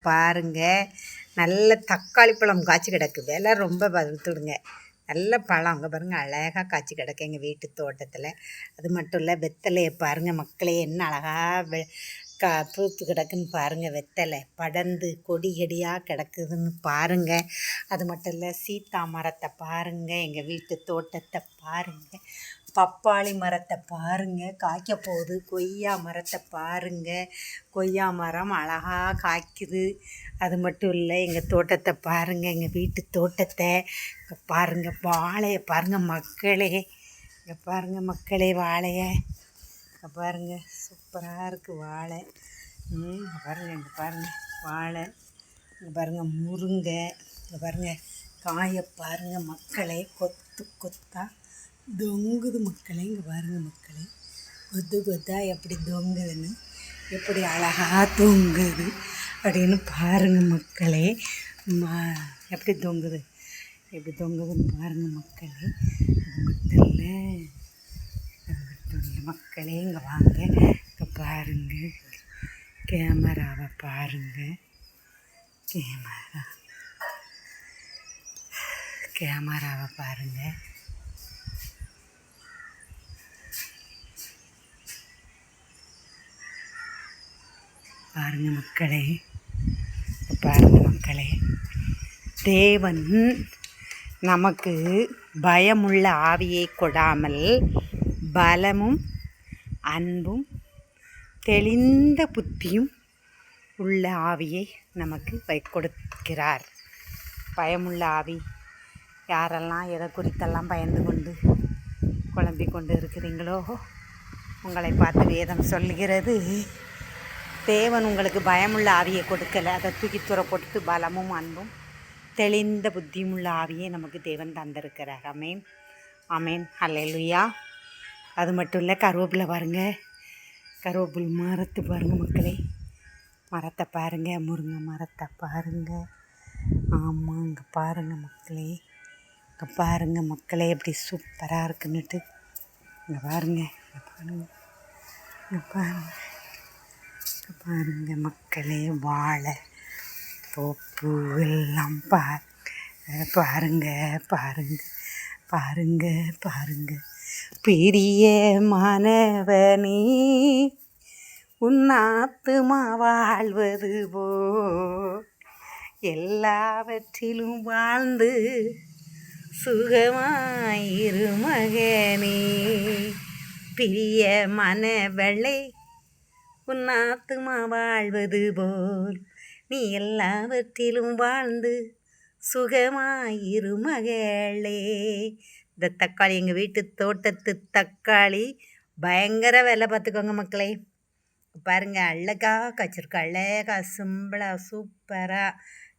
பாருங்கள், நல்ல தக்காளி பழம் காய்ச்சி கிடக்கு. விலை ரொம்ப வளர்த்துடுங்க. நல்ல பழம் அங்கே பாருங்கள், அழகாக காய்ச்சி கிடக்கு எங்கள் வீட்டு தோட்டத்தில். அது மட்டும் இல்லை, வெத்தலையை பாருங்கள் மக்களே, என்ன அழகாக பூத்து கிடக்குன்னு பாருங்கள். வெத்தலை படர்ந்து கொடி கொடியாக கிடக்குதுன்னு பாருங்கள். அது மட்டும் இல்லை, சீத்தா மரத்தை பாருங்கள், எங்கள் வீட்டு தோட்டத்தை பாருங்கள். பப்பாளி மரத்தை பாருங்கள், காய்க்க போகுது. கொய்யா மரத்தை பாருங்கள், கொய்யா மரம் அழகாக காய்க்குது. அது மட்டும் இல்லை, எங்கள் தோட்டத்தை பாருங்கள், எங்கள் வீட்டு தோட்டத்தை பாருங்கள். வாழையை பாருங்கள் மக்களே, இங்கே பாருங்கள் மக்களே, வாழையை இங்கே பாருங்கள், சூப்பராக இருக்குது வாழை. இங்கே பாருங்கள், இங்கே பாருங்கள் வாழை, இங்கே பாருங்கள் முருங்கை, இங்கே பாருங்கள் காயை பாருங்கள் மக்களே, கொத்து கொத்தாக தொங்குது மக்களே. இங்கே பாருங்கள் மக்களே, கொத்து கொத்தா எப்படி தொங்குதுன்னு, எப்படி அழகாக தொங்குது அப்படின்னு பாருங்கள் மக்களே. எப்படி தொங்குது, எப்படி தொங்குதுன்னு பாருங்கள் மக்களே. அது மட்டும் இல்லை, மக்களே இங்கே வாங்க, இங்கே பாருங்கள், கேமராவை பாருங்கள், கேமராவை பாருங்கள். பாருங்கள் மக்களே, பாருங்கள் மக்களே, தேவன் நமக்கு பயமுள்ள ஆவியை கொடாமல் பலமும் அன்பும் தெளிந்த புத்தியும் உள்ள ஆவியை நமக்கு கொடுக்கிறார். பயமுள்ள ஆவி, யாரெல்லாம் எதை குறித்தெல்லாம் பயந்து கொண்டு குழம்பிக் கொண்டு இருக்கிறீங்களோ, உங்களை பார்த்து வேதம் சொல்லுகிறது, தேவன் உங்களுக்கு பயமுள்ள ஆவியை கொடுக்கலை, அதை தூக்கி தூர போட்டு பலமும் அன்பும் தெளிந்த புத்தியும் உள்ள ஆவியை நமக்கு தேவன் தந்திருக்கிறார். ஆமேன், ஆமேன், அல்லேலூயா. அது மட்டும் இல்லை, கருவேப்பிலை பாருங்கள், கருவேப்பிலை மரத்தை பாருங்கள் மக்களே, மரத்தை பாருங்கள், முருங்கை மரத்தை பாருங்கள். ஆமாம், இங்கே பாருங்கள் மக்களே, இங்கே பாருங்கள் மக்களே, எப்படி சூப்பராக இருக்குன்னுட்டு. இங்கே பாருங்கள், இங்கே பாருங்கள், இங்கே பாருங்கள், இங்கே பாருங்கள் மக்களே, வாழை தோப்பு எல்லாம் பாருங்கள், பாருங்கள், பாருங்கள், பாருங்கள். பெரிய மாணவனே, உன் ஆத்துமா வாழ்வது போ, எல்லாவற்றிலும் வாழ்ந்து சுகமாயிரு மகனே. பெரிய மனவளை, உன் ஆத்துமா வாழ்வது போல் நீ எல்லாவற்றிலும் வாழ்ந்து சுகமாயிரு மகளே. இந்த தக்காளி, எங்கள் வீட்டு தோட்டத்து தக்காளி பயங்கர விலை, பார்த்துக்கோங்க மக்களே. பாருங்கள், அழகாக காய்ச்சிருக்கு, அழகாக சிம்பிளாக சூப்பராக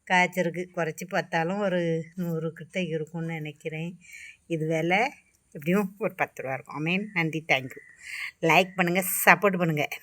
காய்ச்சிருக்கு. குறைச்சி பார்த்தாலும் ஒரு 100 கிட்ட இருக்கும்னு நினைக்கிறேன். இது விலை எப்படியும் ஒரு 10 ரூபா இருக்கும். ஆமேன், நன்றி, தேங்க்யூ. லைக் பண்ணுங்கள், சப்போர்ட் பண்ணுங்கள்.